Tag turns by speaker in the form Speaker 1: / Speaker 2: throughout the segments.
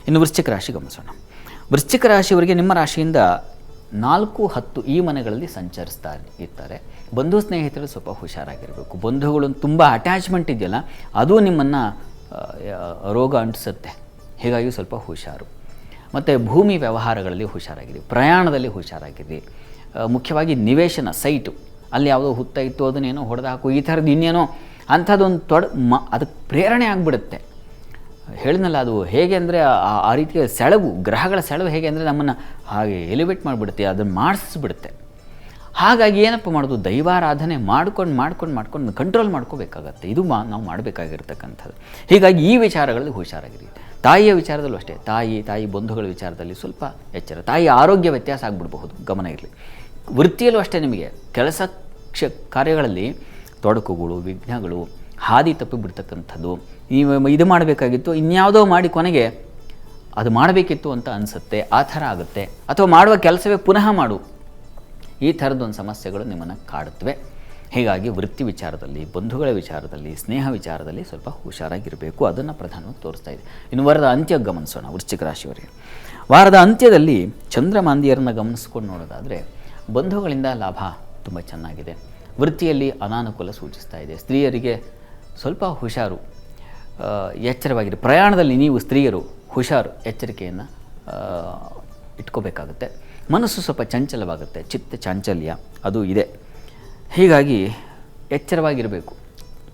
Speaker 1: ಇನ್ನು ವೃಶ್ಚಿಕ ರಾಶಿ ಗಮನಿಸೋಣ. ವೃಶ್ಚಿಕ ರಾಶಿಯವರಿಗೆ ನಿಮ್ಮ ರಾಶಿಯಿಂದ 4, 10 ಈ ಮನೆಗಳಲ್ಲಿ ಸಂಚರಿಸ್ತಾ ಇರ್ತಾರೆ. ಬಂಧು ಸ್ನೇಹಿತರು ಸ್ವಲ್ಪ ಹುಷಾರಾಗಿರಬೇಕು. ಬಂಧುಗಳು ತುಂಬ ಅಟ್ಯಾಚ್ಮೆಂಟ್ ಇದೆಯಲ್ಲ, ಅದು ನಿಮ್ಮನ್ನು ರೋಗ ಅಂಟಿಸುತ್ತೆ. ಹೀಗಾಗಿ ಸ್ವಲ್ಪ ಹುಷಾರು. ಮತ್ತು ಭೂಮಿ ವ್ಯವಹಾರಗಳಲ್ಲಿ ಹುಷಾರಾಗಿರಿ, ಪ್ರಯಾಣದಲ್ಲಿ ಹುಷಾರಾಗಿರಿ. ಮುಖ್ಯವಾಗಿ ನಿವೇಶನ ಸೈಟು, ಅಲ್ಲಿ ಯಾವುದೋ ಹುತ್ತ ಇತ್ತು ಅದನ್ನೇನೋ ಹೊಡೆದು ಹಾಕು, ಈ ಥರದ್ದು ಇನ್ನೇನೋ ಅಂಥದ್ದೊಂದು ಅದಕ್ಕೆ ಪ್ರೇರಣೆ ಆಗಿಬಿಡುತ್ತೆ. ಹೇಳಿದ್ನಲ್ಲ, ಅದು ಹೇಗೆ ಅಂದರೆ ಆ ರೀತಿಯ ಸೆಳವು, ಗ್ರಹಗಳ ಸೆಳವು ಹೇಗೆ ಅಂದರೆ ನಮ್ಮನ್ನು ಹಾಗೆ ಎಲಿವೇಟ್ ಮಾಡಿಬಿಡುತ್ತೆ, ಅದನ್ನು ಮಾಡಿಸ್ಬಿಡುತ್ತೆ. ಹಾಗಾಗಿ ಏನಪ್ಪ ಮಾಡೋದು, ದೈವಾರಾಧನೆ ಮಾಡ್ಕೊಂಡು ಕಂಟ್ರೋಲ್ ಮಾಡ್ಕೋಬೇಕಾಗತ್ತೆ. ಇದು ನಾವು ಮಾಡಬೇಕಾಗಿರ್ತಕ್ಕಂಥದ್ದು. ಹೀಗಾಗಿ ಈ ವಿಚಾರಗಳಲ್ಲಿ ಹುಷಾರಾಗಿರಿ. ತಾಯಿಯ ವಿಚಾರದಲ್ಲೂ ಅಷ್ಟೇ, ತಾಯಿ ಬಂಧುಗಳ ವಿಚಾರದಲ್ಲಿ ಸ್ವಲ್ಪ ಎಚ್ಚರ. ತಾಯಿ ಆರೋಗ್ಯ ವ್ಯತ್ಯಾಸ ಆಗಿಬಿಡಬಹುದು, ಗಮನ ಇರಲಿ. ವೃತ್ತಿಯಲ್ಲೂ ಅಷ್ಟೇ, ನಿಮಗೆ ಕೆಲಸ ಕಾರ್ಯಗಳಲ್ಲಿ ತೊಡಕುಗಳು, ವಿಘ್ನಗಳು, ಹಾದಿ ತಪ್ಪಿ ಬಿಡ್ತಕ್ಕಂಥದ್ದು. ನೀವು ಇದು ಮಾಡಬೇಕಾಗಿತ್ತು, ಇನ್ಯಾವುದೋ ಮಾಡಿ ಕೊನೆಗೆ ಅದು ಮಾಡಬೇಕಿತ್ತು ಅಂತ ಅನಿಸುತ್ತೆ, ಆ ಥರ ಆಗುತ್ತೆ. ಅಥವಾ ಮಾಡುವ ಕೆಲಸವೇ ಪುನಃ ಮಾಡು, ಈ ಥರದ್ದೊಂದು ಸಮಸ್ಯೆಗಳು ನಿಮ್ಮನ್ನು ಕಾಡುತ್ತವೆ. ಹೀಗಾಗಿ ವೃತ್ತಿ ವಿಚಾರದಲ್ಲಿ, ಬಂಧುಗಳ ವಿಚಾರದಲ್ಲಿ, ಸ್ನೇಹ ವಿಚಾರದಲ್ಲಿ ಸ್ವಲ್ಪ ಹುಷಾರಾಗಿರಬೇಕು. ಅದನ್ನು ಪ್ರಧಾನವಾಗಿ ತೋರಿಸ್ತಾ ಇದೆ. ಇನ್ನು ವಾರದ ಅಂತ್ಯ ಗಮನಿಸೋಣ ವೃಶ್ಚಿಕ ರಾಶಿಯವರಿಗೆ. ವಾರದ ಅಂತ್ಯದಲ್ಲಿ ಚಂದ್ರಮಾಂದಿಯರನ್ನು ಗಮನಿಸ್ಕೊಂಡು ನೋಡೋದಾದರೆ ಬಂಧುಗಳಿಂದ ಲಾಭ ತುಂಬ ಚೆನ್ನಾಗಿದೆ. ವೃತ್ತಿಯಲ್ಲಿ ಅನಾನುಕೂಲ ಸೂಚಿಸ್ತಾ ಇದೆ. ಸ್ತ್ರೀಯರಿಗೆ ಸ್ವಲ್ಪ ಹುಷಾರು, ಎಚ್ಚರವಾಗಿರಿ. ಪ್ರಯಾಣದಲ್ಲಿ ನೀವು ಸ್ತ್ರೀಯರು ಹುಷಾರು, ಎಚ್ಚರಿಕೆಯನ್ನು ಇಟ್ಕೋಬೇಕಾಗುತ್ತೆ. ಮನಸ್ಸು ಸ್ವಲ್ಪ ಚಂಚಲವಾಗುತ್ತೆ, ಚಿತ್ತ ಚಾಂಚಲ್ಯ ಅದು ಇದೆ. ಹೀಗಾಗಿ ಎಚ್ಚರವಾಗಿರಬೇಕು.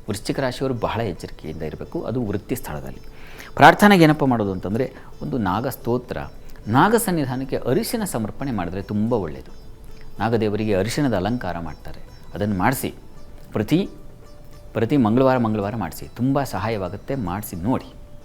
Speaker 1: ವೃಶ್ಚಿಕ ರಾಶಿಯವರು ಬಹಳ ಎಚ್ಚರಿಕೆಯಿಂದ ಇರಬೇಕು, ಅದು ವೃತ್ತಿ ಸ್ಥಳದಲ್ಲಿ. ಪ್ರಾರ್ಥನೆಗೆ ಏನಪ್ಪ ಮಾಡೋದು ಅಂತಂದರೆ, ಒಂದು ನಾಗ ಸ್ತೋತ್ರ, ನಾಗ ಸನ್ನಿಧಾನಕ್ಕೆ ಅರಿಶಿನ ಸಮರ್ಪಣೆ ಮಾಡಿದ್ರೆ ತುಂಬ ಒಳ್ಳೆಯದು. ನಾಗದೇವರಿಗೆ ಅರಿಶಿಣದ ಅಲಂಕಾರ ಮಾಡ್ತಾರೆ, ಅದನ್ನು ಮಾಡಿಸಿ. ಪ್ರತಿ ಮಂಗಳವಾರ ಮಾಡಿಸಿ, ತುಂಬ ಸಹಾಯವಾಗುತ್ತೆ. ಮಾಡಿಸಿ ನೋಡಿ.